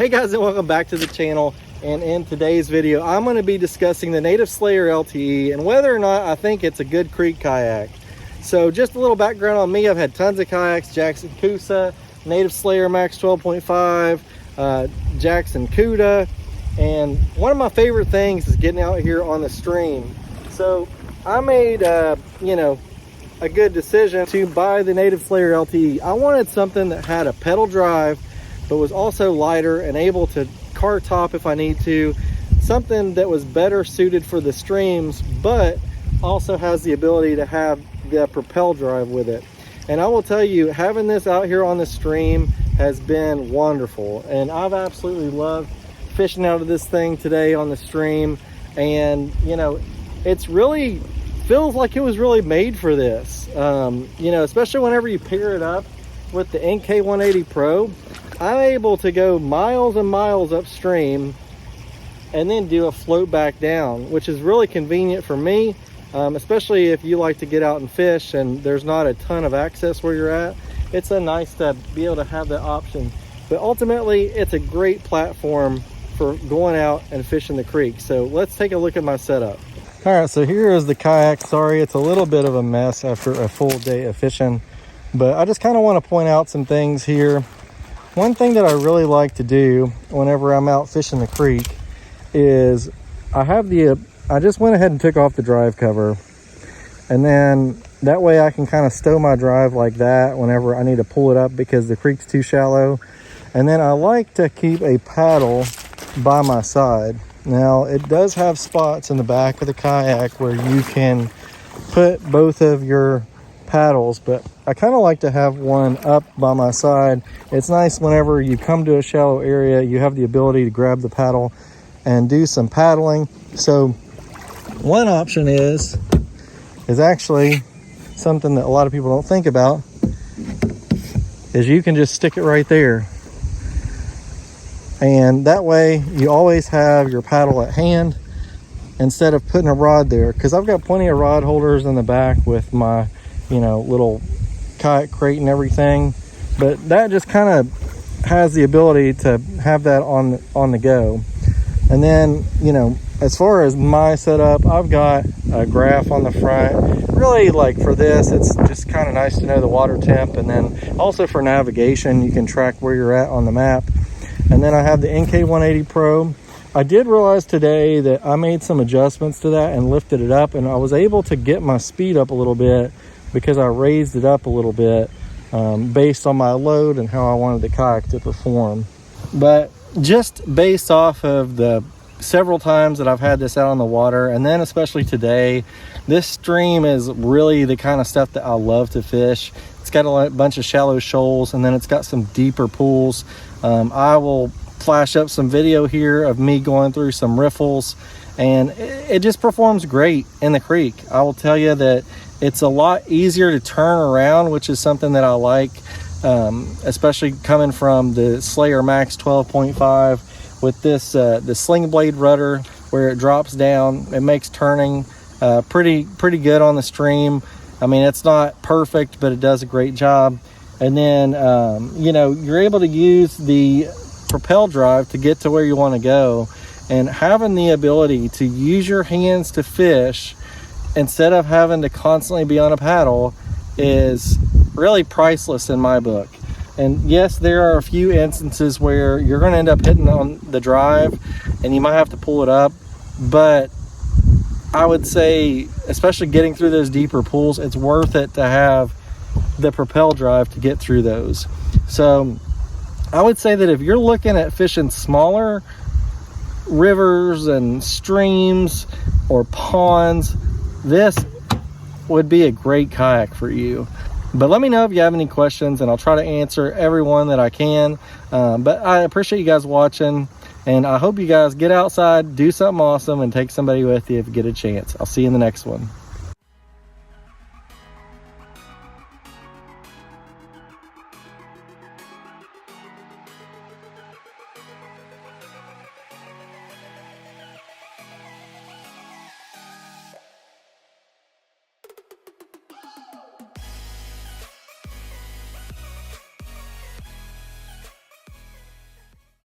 Hey guys, and welcome back to the channel. And in today's video, I'm going to be discussing the native SLAYER LTE and whether or not I think it's a good creek kayak. So just a little background on me. I've had tons of kayaks: Jackson Coosa, native SLAYER Max 12.5, Jackson Cuda, and one of my favorite things is getting out here on the stream. So I made a good decision to buy the native SLAYER LTE. I wanted something that had a pedal drive but was also lighter and able to car top if I need to, something that was better suited for the streams but also has the ability to have the propel drive with it. And I will tell you, having this out here on the stream has been wonderful, and I've absolutely loved fishing out of this thing today on the stream. And it's really feels like it was really made for this, especially whenever you pair it up with the NK180 Pro. I'm able to go miles and miles upstream and then do a float back down, which is really convenient for me, especially if you like to get out and fish and there's not a ton of access where you're at. It's nice to be able to have that option. But ultimately, it's a great platform for going out and fishing the creek. So let's take a look at my setup. All right, so here is the kayak. Sorry, it's a little bit of a mess after a full day of fishing, but I just kind of want to point out some things here. One thing that I really like to do whenever I'm out fishing the creek is I just went ahead and took off the drive cover, and then that way I can kind of stow my drive like that whenever I need to pull it up because the creek's too shallow. And then I like to keep a paddle by my side. Now, it does have spots in the back of the kayak where you can put both of your paddles, but I kind of like to have one up by my side. It's nice whenever you come to a shallow area, you have the ability to grab the paddle and do some paddling. So one option is actually something that a lot of people don't think about, is you can just stick it right there. And that way you always have your paddle at hand instead of putting a rod there, because I've got plenty of rod holders in the back with my little kayak crate and everything, but that just kind of has the ability to have that on the go. And then as far as my setup, I've got a graph on the front. Really, like for this, it's just kind of nice to know the water temp, and then also for navigation you can track where you're at on the map. And then I have the NK180 Pro. I did realize today that I made some adjustments to that and lifted it up, and I was able to get my speed up a little bit because I raised it up a little bit based on my load and how I wanted the kayak to perform. But just based off of the several times that I've had this out on the water, and then especially today, this stream is really the kind of stuff that I love to fish. It's got a bunch of shallow shoals, and then it's got some deeper pools. I will flash up some video here of me going through some riffles, and it just performs great in the creek. I will tell you that it's a lot easier to turn around, which is something that I like, especially coming from the SLAYER Max 12.5 with this the sling blade rudder where it drops down. It makes turning pretty good on the stream. I mean, it's not perfect, but it does a great job. And then you're able to use the propel drive to get to where you want to go, and having the ability to use your hands to fish instead of having to constantly be on a paddle is really priceless in my book. And yes, there are a few instances where you're going to end up hitting on the drive and you might have to pull it up, but I would say, especially getting through those deeper pools, it's worth it to have the propel drive to get through those. So I would say that if you're looking at fishing smaller rivers and streams or ponds, this would be a great kayak for you. But let me know if you have any questions, and I'll try to answer every one that I can. But I appreciate you guys watching, and I hope you guys get outside, do something awesome, and take somebody with you if you get a chance. I'll see you in the next one.